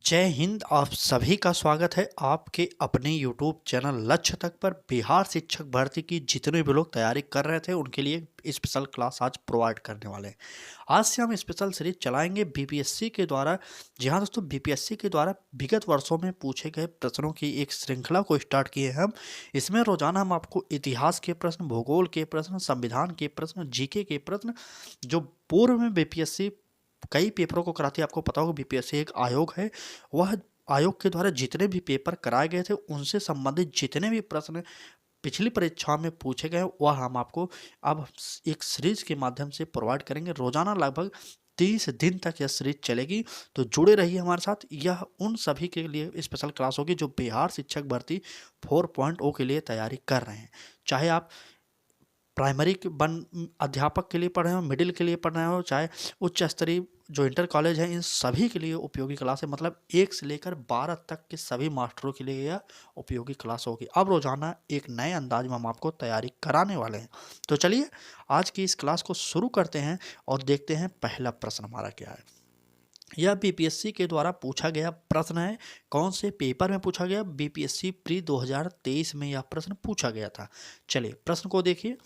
जय हिंद। आप सभी का स्वागत है आपके अपने यूट्यूब चैनल लक्ष्य तक पर। बिहार शिक्षक भर्ती की जितने भी लोग तैयारी कर रहे थे उनके लिए स्पेशल क्लास आज प्रोवाइड करने वाले हैं। आज से हम स्पेशल सीरीज चलाएंगे बीपीएससी के द्वारा। जी हाँ दोस्तों, बीपीएससी के द्वारा विगत वर्षों में पूछे गए प्रश्नों की एक श्रृंखला को स्टार्ट किए हैं हम। इसमें रोजाना हम आपको इतिहास के प्रश्न, भूगोल के प्रश्न, संविधान के प्रश्न, जीके के प्रश्न, जो पूर्व में बीपीएससी कई पेपरों को कराती है। आपको पता होगा बीपीएससी एक आयोग है। वह आयोग के द्वारा जितने भी पेपर कराए गए थे उनसे संबंधित जितने भी प्रश्न पिछली परीक्षाओं में पूछे गए वह हम आपको अब एक सीरीज के माध्यम से प्रोवाइड करेंगे। रोजाना लगभग 30 दिन तक यह सीरीज चलेगी, तो जुड़े रहिए हमारे साथ। यह उन सभी के लिए स्पेशल क्लास होगी जो बिहार शिक्षक भर्ती 4.0 के लिए तैयारी कर रहे हैं। चाहे आप प्राइमरी के अध्यापक के लिए पढ़ रहे हो, मिडिल के लिए पढ़ रहे हो, चाहे उच्च स्तरीय जो इंटर कॉलेज है, इन सभी के लिए उपयोगी क्लास है। मतलब 1 से लेकर 12 तक के सभी मास्टरों के लिए यह उपयोगी क्लास होगी। अब रोजाना एक नए अंदाज में हम आपको तैयारी कराने वाले हैं। तो चलिए आज की इस क्लास को शुरू करते हैं और देखते हैं पहला प्रश्न हमारा क्या है। यह बीपीएससी के द्वारा पूछा गया प्रश्न है। कौन से पेपर में पूछा गया? बीपीएससी प्री 2023 में यह प्रश्न पूछा गया था। चलिए प्रश्न को देखिए।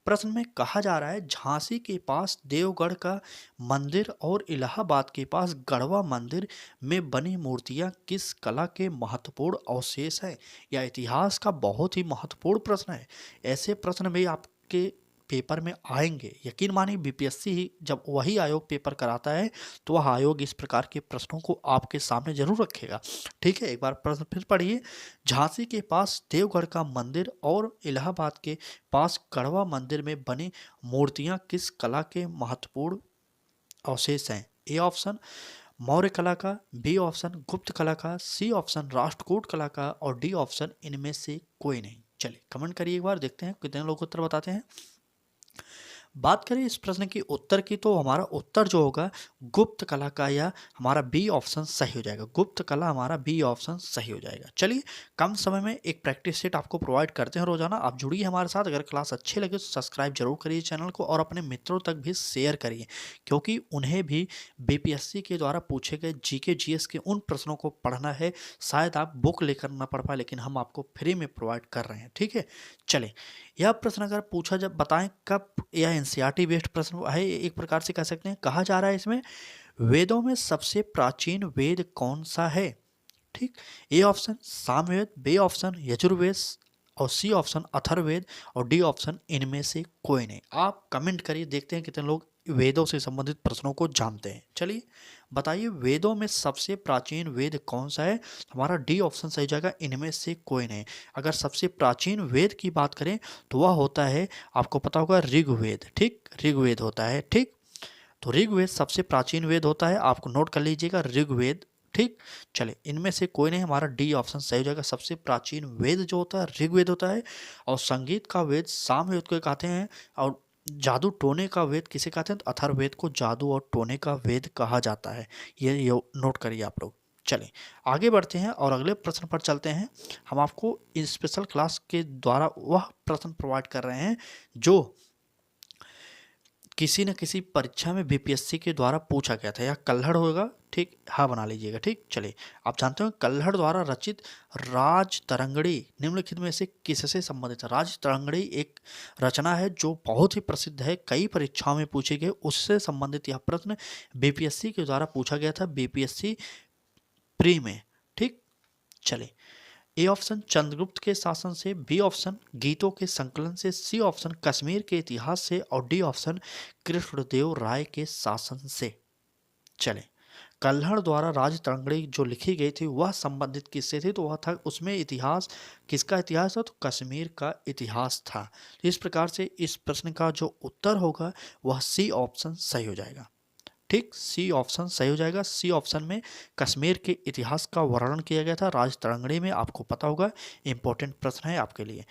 प्रश्न में कहा जा रहा है, झांसी के पास देवगढ़ का मंदिर और इलाहाबाद के पास गढ़वा मंदिर में बनी मूर्तियां किस कला के महत्वपूर्ण अवशेष हैं? यह इतिहास का बहुत ही महत्वपूर्ण प्रश्न है। ऐसे प्रश्न भी आपके पेपर में आएंगे। यकीन मानिए बीपीएससी ही जब वही आयोग पेपर कराता है तो वह आयोग इस प्रकार के प्रश्नों को आपके सामने जरूर रखेगा। ठीक है, एक बार प्रश्न फिर पढ़िए। झांसी के पास देवगढ़ का मंदिर और इलाहाबाद के पास गढ़वा मंदिर में बनी मूर्तियां किस कला के महत्वपूर्ण अवशेष हैं? ए ऑप्शन मौर्य कला का, बी ऑप्शन गुप्त कला का, सी ऑप्शन राष्ट्रकूट कला का और डी ऑप्शन इनमें से कोई नहीं। चलिए कमेंट करिए, एक बार देखते हैं कितने लोग उत्तर बताते हैं। बात करें इस प्रश्न की उत्तर की, तो हमारा उत्तर जो होगा गुप्त कला का, या हमारा बी ऑप्शन सही हो जाएगा। गुप्त कला हमारा बी ऑप्शन सही हो जाएगा। चलिए कम समय में एक प्रैक्टिस सेट आपको प्रोवाइड करते हैं रोजाना। आप जुड़िए हमारे साथ। अगर क्लास अच्छी लगे तो सब्सक्राइब जरूर करिए चैनल को और अपने मित्रों तक भी शेयर करिए, क्योंकि उन्हें भी बीपीएससी के द्वारा पूछे गए जीके जीएस के उन प्रश्नों को पढ़ना है। शायद आप बुक लेकर ना पढ़ पाए, लेकिन हम आपको फ्री में प्रोवाइड कर रहे हैं। ठीक है, चले यह प्रश्न अगर पूछा जब बताएं कब, यह एनसीईआरटी बेस्ड प्रश्न है, एक प्रकार से कह सकते हैं। कहा जा रहा है इसमें, वेदों में सबसे प्राचीन वेद कौन सा है? ठीक, A option Samaveda, B option Yajurveda और सी ऑप्शन अथर्ववेद और डी ऑप्शन इनमें से कोई नहीं। आप कमेंट करिए, देखते हैं कितने लोग वेदों से संबंधित प्रश्नों को जानते हैं। चलिए बताइए, वेदों में सबसे प्राचीन वेद कौन सा है? हमारा डी ऑप्शन सही जाएगा, इनमें से कोई नहीं। अगर सबसे प्राचीन वेद की बात करें तो वह होता है, आपको पता होगा, ऋग्वेद। ठीक, ऋग्वेद होता है। ठीक, तो ऋग्वेद सबसे प्राचीन वेद होता है, आपको नोट कर लीजिएगा, ऋग्वेद। ठीक, चले इनमें से कोई नहीं, हमारा डी ऑप्शन सही हो जाएगा। सबसे प्राचीन वेद जो होता है ऋग्वेद होता है। और संगीत का वेद सामवेद को कहते हैं, और जादू टोने का वेद किसे कहते हैं? तो अथर्ववेद को जादू और टोने का वेद कहा जाता है। ये नोट करिए आप लोग। चलें आगे बढ़ते हैं और अगले प्रश्न पर चलते हैं। हम आपको इस स्पेशल क्लास के द्वारा वह प्रश्न प्रोवाइड कर रहे हैं जो किसी न किसी परीक्षा में बीपीएससी के द्वारा पूछा गया था। या कल्हड़ होगा। ठीक, हाँ बना लीजिएगा। ठीक, चलिए आप जानते हो कल्हड़ द्वारा रचित राजतरंगिणी निम्नलिखित में से किससे संबंधित है? राजतरंगिणी एक रचना है जो बहुत ही प्रसिद्ध है, कई परीक्षाओं में पूछी गई। उससे संबंधित यह प्रश्न बीपीएससी के द्वारा पूछा गया था, बीपीएससी प्री में। ठीक, चलिए ए ऑप्शन चंद्रगुप्त के शासन से, बी ऑप्शन गीतों के संकलन से, सी ऑप्शन कश्मीर के इतिहास से और डी ऑप्शन कृष्णदेव राय के शासन से। चले कल्हड़ द्वारा राजतरंगिणी जो लिखी गई थी वह संबंधित किससे थी? तो वह था, उसमें इतिहास किसका इतिहास था? तो कश्मीर का इतिहास था। इस प्रकार से इस प्रश्न का जो उत्तर होगा वह सी ऑप्शन सही हो जाएगा। ठीक, सी ऑप्शन सही हो जाएगा। सी ऑप्शन में कश्मीर के इतिहास का वर्णन किया गया था राजतरंगिणी में। आपको पता होगा, इंपॉर्टेंट प्रश्न है आपके लिए।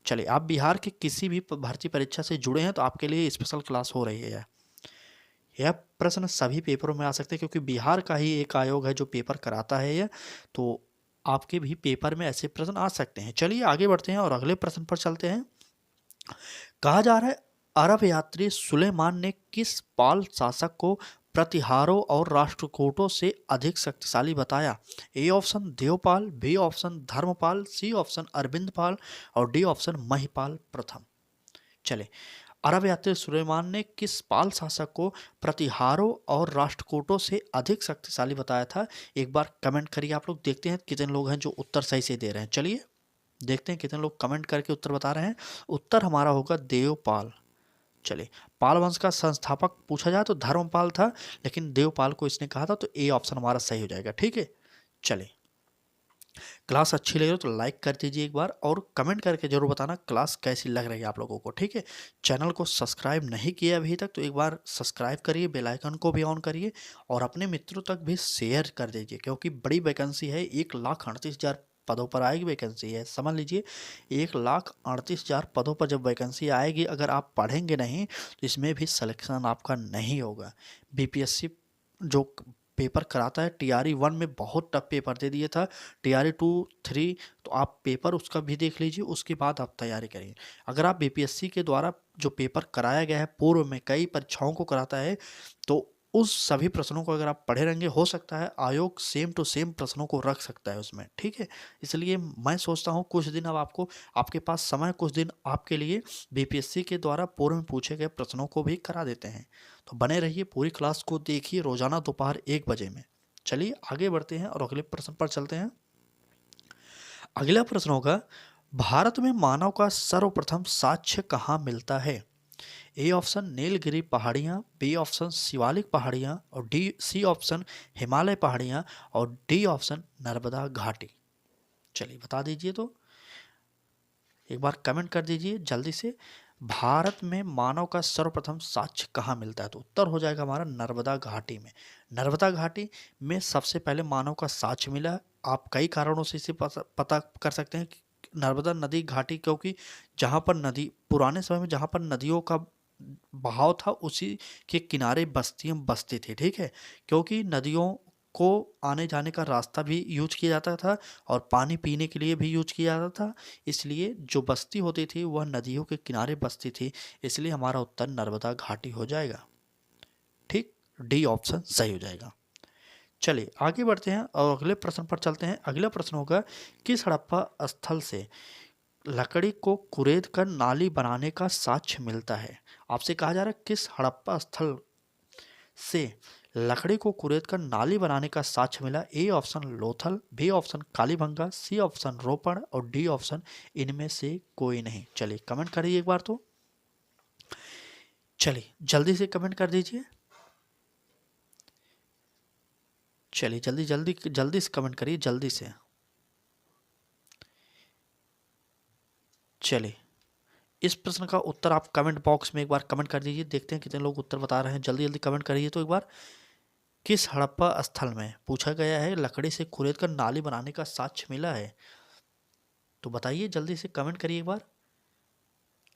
चलिए आप बिहार के किसी भी भर्ती परीक्षा से जुड़े हैं तो आपके लिए स्पेशल क्लास हो रही है। यह प्रश्न सभी पेपरों में आ सकते हैं, क्योंकि बिहार का ही एक आयोग है जो पेपर कराता है यह, तो आपके भी पेपर में ऐसे प्रश्न आ सकते हैं। चलिए आगे बढ़ते हैं और अगले प्रश्न पर चलते हैं। कहा जा रहा है, अरब यात्री सुलेमान ने किस पाल शासक को प्रतिहारों और राष्ट्रकूटों से अधिक शक्तिशाली बताया? A option Devapala, B option Dharmapala, C option Arvindpal और डी ऑप्शन महिपाल प्रथम। चले, अरब यात्री सुलेमान ने किस पाल शासक को प्रतिहारों और राष्ट्रकूटों से अधिक शक्तिशाली बताया था? एक बार कमेंट करिए आप लोग, देखते हैं कितने लोग हैं जो उत्तर सही से दे रहे हैं। चलिए देखते हैं कितने लोग कमेंट करके उत्तर बता रहे हैं। उत्तर हमारा होगा देवपाल। चलिए, पाल वंश का संस्थापक पूछा जाए तो धर्मपाल था, लेकिन देवपाल को इसने कहा था, तो ए ऑप्शन हमारा सही हो जाएगा। ठीक है, चलिए, क्लास अच्छी लगी हो तो लाइक कर दीजिए एक बार, और कमेंट करके जरूर बताना क्लास कैसी लग रही है आप लोगों को। ठीक है, चैनल को सब्सक्राइब नहीं किया अभी तक तो एक बार सब्सक्राइब करिए, बेल आइकन को भी ऑन करिए और अपने मित्रों तक भी शेयर कर दीजिए, क्योंकि बड़ी वैकेंसी है, 1,38,000 पदों पर आएगी वैकेंसी है, समझ लीजिए। 1,38,000 पदों पर जब वैकेंसी आएगी, अगर आप पढ़ेंगे नहीं तो इसमें भी सिलेक्शन आपका नहीं होगा। बीपीएससी जो पेपर कराता है, TRE 1 में बहुत टफ पेपर दे दिया था, TRE 2, 3, तो आप पेपर उसका भी देख लीजिए, उसके बाद आप तैयारी करिए। अगर आप बीपीएससी के द्वारा जो पेपर कराया गया है, पूर्व में कई परीक्षाओं को कराता है, तो उस सभी प्रश्नों को अगर आप पढ़े रहेंगे, हो सकता है आयोग सेम टू सेम प्रश्नों को रख सकता है उसमें। ठीक है, इसलिए मैं सोचता हूँ कुछ दिन अब आपको, आपके पास समय, कुछ दिन आपके लिए बीपीएससी के द्वारा पूर्व में पूछे गए प्रश्नों को भी करा देते हैं। तो बने रहिए, पूरी क्लास को देखिए रोजाना दोपहर 1 बजे में। चलिए आगे बढ़ते हैं और अगले प्रश्न पर चलते हैं। अगला प्रश्न होगा, भारत में मानव का सर्वप्रथम साक्ष्य कहाँ मिलता है? ए ऑप्शन नीलगिरी पहाड़ियाँ, बी ऑप्शन शिवालिक पहाड़ियाँ और सी ऑप्शन हिमालय पहाड़ियाँ और डी ऑप्शन नर्मदा घाटी। चलिए बता दीजिए, तो एक बार कमेंट कर दीजिए जल्दी से। भारत में मानव का सर्वप्रथम साक्ष्य कहाँ मिलता है? तो उत्तर हो जाएगा हमारा नर्मदा घाटी में। नर्मदा घाटी में सबसे पहले मानव का साक्ष्य मिला। आप कई कारणों से इसे पता कर सकते हैं कि नर्मदा नदी घाटी, क्योंकि जहाँ पर नदी, पुराने समय में जहाँ पर नदियों का बहाव था, उसी के किनारे बस्तियाँ बसती थी। ठीक है, क्योंकि नदियों को आने जाने का रास्ता भी यूज किया जाता था और पानी पीने के लिए भी यूज किया जाता था, इसलिए जो बस्ती होती थी वह नदियों के किनारे बसती थी, इसलिए हमारा उत्तर नर्मदा घाटी हो जाएगा। ठीक, डी ऑप्शन सही हो जाएगा। चलिए आगे बढ़ते हैं और अगले प्रश्न पर चलते हैं। अगला प्रश्न होगा, किस हड़प्पा स्थल से लकड़ी को कुरेद कर नाली बनाने का साक्ष्य मिलता है? आपसे कहा जा रहा है किस हड़प्पा स्थल से लकड़ी को कुरेद कर नाली बनाने का साक्ष्य मिला? A option Lothal, B option Kalibangan, C option Ropar और डी ऑप्शन इनमें से कोई नहीं। चलिए कमेंट करिए एक बार, तो चलिए जल्दी से कमेंट कर दीजिए। चलिए जल्दी जल्दी जल्दी से कमेंट करिए, जल्दी से। चलिए, इस प्रश्न का उत्तर आप कमेंट बॉक्स में एक बार कमेंट कर दीजिए, देखते हैं कितने लोग उत्तर बता रहे हैं। जल्दी जल्दी कमेंट करिए तो एक बार। किस हड़प्पा स्थल में पूछा गया है लकड़ी से कुरेद कर नाली बनाने का साक्ष्य मिला है? तो बताइए, जल्दी से कमेंट करिए एक बार।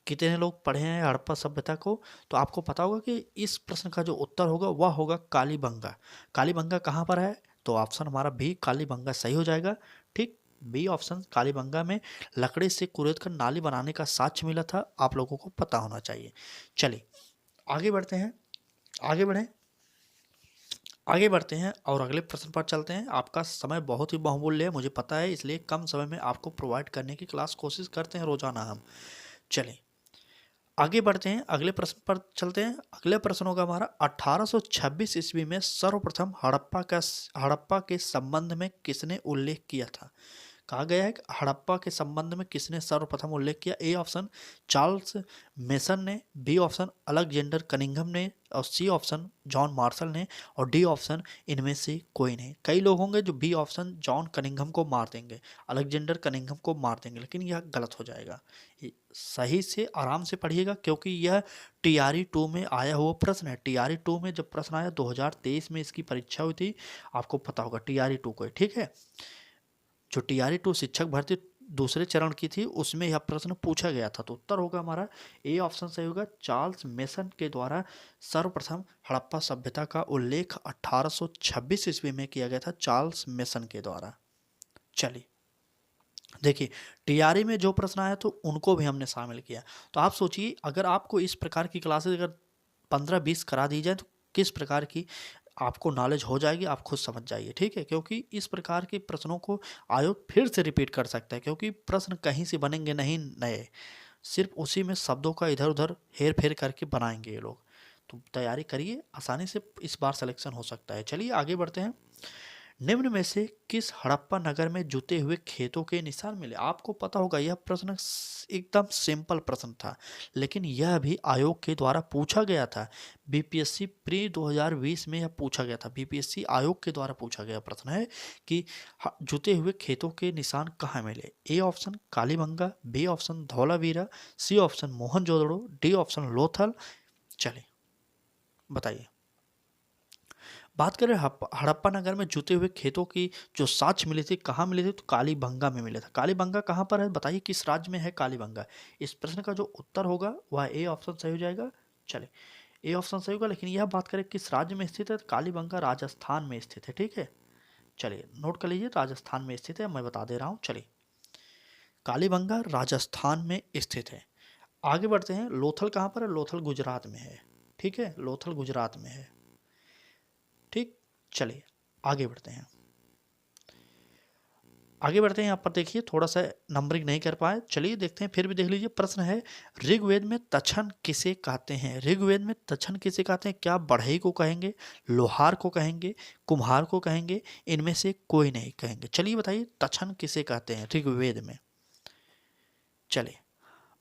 कितने लोग पढ़े हैं हड़प्पा सभ्यता को? तो आपको पता होगा कि इस प्रश्न का जो उत्तर होगा वह होगा कालीबंगा। कालीबंगा कहाँ पर है? तो ऑप्शन हमारा बी कालीबंगा सही हो जाएगा। ठीक, बी ऑप्शन कालीबंगा में लकड़ी से कुरेद कर नाली बनाने का साक्ष्य मिला था, आप लोगों को पता होना चाहिए। चलिए आगे बढ़ते हैं, आगे बढ़ें, आगे बढ़ते हैं और अगले प्रश्न पर चलते हैं। आपका समय बहुत ही बहुमूल्य है, मुझे पता है, इसलिए कम समय में आपको प्रोवाइड करने की क्लास कोशिश करते हैं रोजाना हम। चलें आगे बढ़ते हैं, अगले प्रश्न पर चलते हैं। अगले प्रश्न होगा हमारा, 1826 ईस्वी में सर्वप्रथम हड़प्पा के संबंध में किसने उल्लेख किया था? कहा गया है कि हड़प्पा के संबंध में किसने सर्वप्रथम उल्लेख किया? ए ऑप्शन चार्ल्स मेसन ने, बी ऑप्शन अलेक्जेंडर कनिंघम ने और सी ऑप्शन जॉन मार्शल ने और डी ऑप्शन इनमें से कोई नहीं। कई लोग होंगे जो बी ऑप्शन जॉन कनिंघम को मार देंगे, अलेक्जेंडर कनिंघम को मार देंगे, लेकिन यह गलत हो जाएगा। सही से आराम से पढ़िएगा, क्योंकि यह TRE 2 में आया हुआ प्रश्न है। TRE 2 में जब प्रश्न आया 2023 में इसकी परीक्षा हुई थी, आपको पता होगा TRE 2 को। ठीक है, जो TRE 2 शिक्षक भर्ती दूसरे चरण की थी, उसमें यह प्रश्न पूछा गया था। तो उत्तर होगा हमारा ए ऑप्शन सही होगा, चार्ल्स मेसन के द्वारा सर्वप्रथम हड़प्पा सभ्यता का उल्लेख 1826 ईस्वी में किया गया था, चार्ल्स मेसन के द्वारा। चलिए देखिए, TRE में जो प्रश्न आया तो उनको भी हमने शामिल किया। तो आप सोचिए, अगर आपको इस प्रकार की क्लासेस अगर 15-20 करा दी जाए तो किस प्रकार की आपको नॉलेज हो जाएगी, आप खुद समझ जाइए, ठीक है। क्योंकि इस प्रकार के प्रश्नों को आयोग फिर से रिपीट कर सकता है, क्योंकि प्रश्न कहीं से बनेंगे नहीं नए, सिर्फ उसी में शब्दों का इधर उधर हेर फेर करके बनाएंगे ये लोग। तो तैयारी करिए, आसानी से इस बार सिलेक्शन हो सकता है। चलिए आगे बढ़ते हैं। निम्न में से किस हड़प्पा नगर में जुते हुए खेतों के निशान मिले? आपको पता होगा यह प्रश्न एकदम सिंपल प्रश्न था, लेकिन यह भी आयोग के द्वारा पूछा गया था। बीपीएससी प्री 2020 में यह पूछा गया था, बीपीएससी आयोग के द्वारा पूछा गया प्रश्न है कि जुते हुए खेतों के निशान कहाँ मिले। A option Kalibangan, B option Dholavira, C option Mohenjodaro, D option Lothal. चलिए बताइए। बात करें हड़प्पा नगर में जुते हुए खेतों की जो साक्ष्य मिले थे, कहाँ मिले थे? तो कालीबंगा में मिले थे। कालीबंगा कहाँ पर है बताइए, किस राज्य में है कालीबंगा? इस प्रश्न का जो उत्तर होगा वह ए ऑप्शन सही हो जाएगा। चले, ए ऑप्शन सही होगा, लेकिन यह बात करें किस राज्य में स्थित है? तो कालीबंगा राजस्थान में स्थित है, ठीक है। चलिए नोट कर लीजिए, राजस्थान में स्थित है, मैं बता दे रहा हूँ। चलिए, कालीबंगा राजस्थान में स्थित है। आगे बढ़ते हैं। लोथल कहाँ पर है? लोथल गुजरात में है, ठीक है, लोथल गुजरात में है, ठीक। चलिए आगे बढ़ते हैं। आगे बढ़ते हैं, यहाँ पर देखिए थोड़ा सा नंबरिंग नहीं कर पाए, चलिए देखते हैं, फिर भी देख लीजिए। प्रश्न है, ऋग्वेद में तक्षण किसे कहते हैं? ऋग्वेद में तक्षण किसे कहते हैं? क्या बढ़ई को कहेंगे, लोहार को कहेंगे, कुम्हार को कहेंगे, इनमें से कोई नहीं कहेंगे? चलिए बताइए तक्षण किसे कहते हैं ऋग्वेद में। चलिए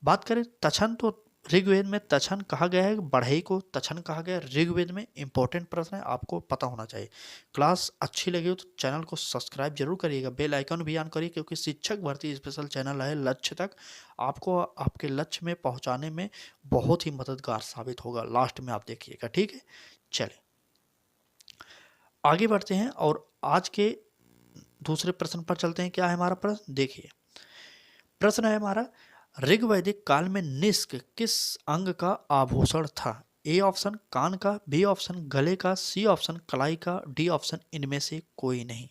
बात करें तक्षण, तो ऋग्वेद में तक्षण कहा गया है, बढ़ई को तक्षण कहा गया है ऋग्वेद में। इंपॉर्टेंट प्रश्न है, आपको पता होना चाहिए। क्लास अच्छी लगी हो तो चैनल को सब्सक्राइब जरूर करिएगा, बेल आइकन भी ऑन करिए, क्योंकि शिक्षक भर्ती स्पेशल चैनल है लक्ष्य तक, आपको आपके लक्ष्य में पहुंचाने में बहुत ही मददगार साबित होगा। लास्ट में आप देखिएगा, ठीक है। चलिए आगे बढ़ते हैं और आज के दूसरे प्रश्न पर चलते हैं। क्या है हमारा प्रश्न? देखिए प्रश्न है हमारा, ऋग्वैदिक काल में निष्क किस अंग का आभूषण था? ए ऑप्शन कान का, बी ऑप्शन गले का, सी ऑप्शन कलाई का, डी ऑप्शन इनमें से कोई नहीं।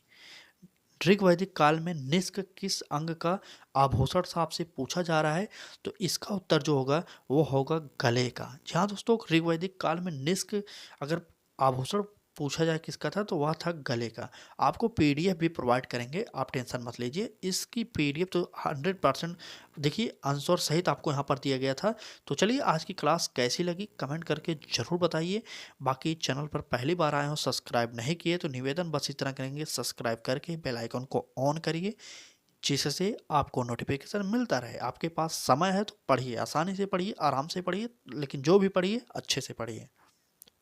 ऋग्वैदिक काल में निष्क किस अंग का आभूषण से आपसे पूछा जा रहा है, तो इसका उत्तर जो होगा वो होगा गले का। जहाँ दोस्तों ऋग्वैदिक काल में निष्क अगर आभूषण पूछा जाए किसका था, तो वह था गले का। आपको पीडीएफ भी प्रोवाइड करेंगे, आप टेंशन मत लीजिए, इसकी पीडीएफ तो 100% देखिए आंसर सहित आपको यहाँ पर दिया गया था। तो चलिए आज की क्लास कैसी लगी कमेंट करके ज़रूर बताइए। बाकी चैनल पर पहली बार आए हो, सब्सक्राइब नहीं किए, तो निवेदन बस इतना करेंगे, सब्सक्राइब करके बेल आइकन को ऑन करिए, जिससे आपको नोटिफिकेशन मिलता रहे। आपके पास समय है तो पढ़िए, आसानी से पढ़िए, आराम से पढ़िए, लेकिन जो भी पढ़िए अच्छे से पढ़िए,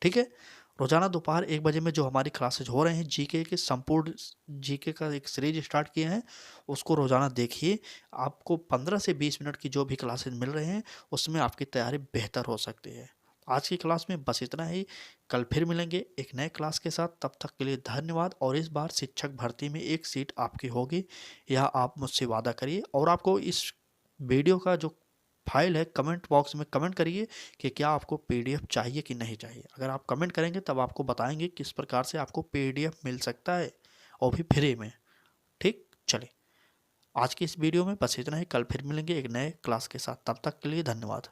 ठीक है। रोजाना दोपहर 1 बजे में जो हमारी क्लासेज हो रहे हैं जीके के, संपूर्ण जीके का एक सीरीज स्टार्ट किए हैं, उसको रोजाना देखिए। आपको 15 से 20 मिनट की जो भी क्लासेज मिल रहे हैं उसमें आपकी तैयारी बेहतर हो सकती है। आज की क्लास में बस इतना ही, कल फिर मिलेंगे एक नए क्लास के साथ। तब तक के लिए धन्यवाद। और इस बार शिक्षक भर्ती में एक सीट आपकी होगी, यह आप मुझसे वादा करिए। और आपको इस वीडियो का जो फाइल है कमेंट बॉक्स में कमेंट करिए कि क्या आपको पीडीएफ चाहिए कि नहीं चाहिए। अगर आप कमेंट करेंगे तब आपको बताएंगे किस प्रकार से आपको पीडीएफ मिल सकता है, और भी फ्री में, ठीक। चलिए आज की इस वीडियो में बस इतना ही, कल फिर मिलेंगे एक नए क्लास के साथ। तब तक के लिए धन्यवाद।